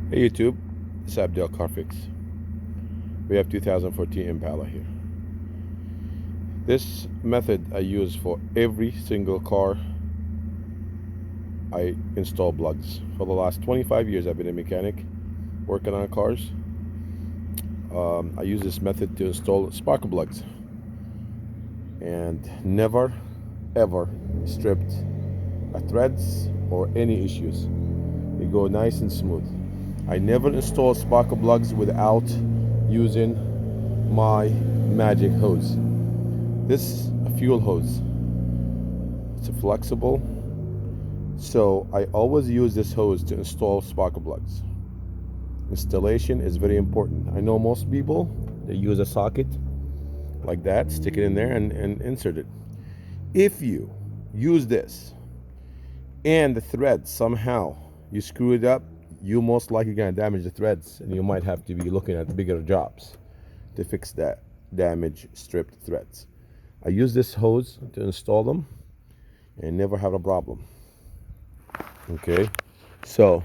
Hey YouTube, it's Abdel Carfix. We have 2014 Impala here. This method I use for every single car I install plugs. For the last 25 years I've been a mechanic working on cars. I use this method to install spark plugs and never ever stripped a threads or any issues. They go nice and smooth. I never install spark plugs without using my magic hose. This is a fuel hose. It's flexible, so I always use this hose to install spark plugs. Installation is very important. I know most people, they use a socket like that, stick it in there and insert it. If you use this and the thread somehow you screw it up, you most likely gonna damage the threads and you might have to be looking at bigger jobs to fix that damaged stripped threads. I use this hose to install them and never have a problem. Okay, so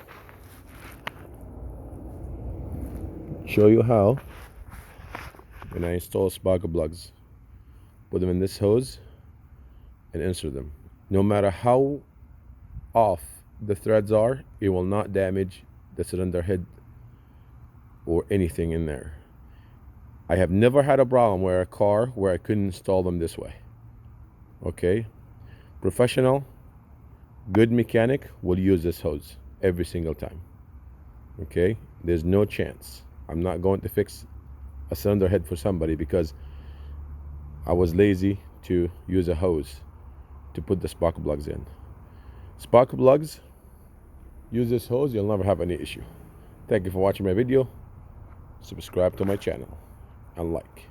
show you how when I install spark plugs, put them in this hose and insert them. No matter how off the threads are, it will not damage the cylinder head or anything in there. I have never had a problem where I couldn't install them this way. Okay, professional, good mechanic will use this hose every single time. Okay, there's no chance I'm not going to fix a cylinder head for somebody because I was lazy to use a hose to put the spark plugs in. Spark plugs, use this hose, you'll never have any issue. Thank you for watching my video. Subscribe to my channel and like.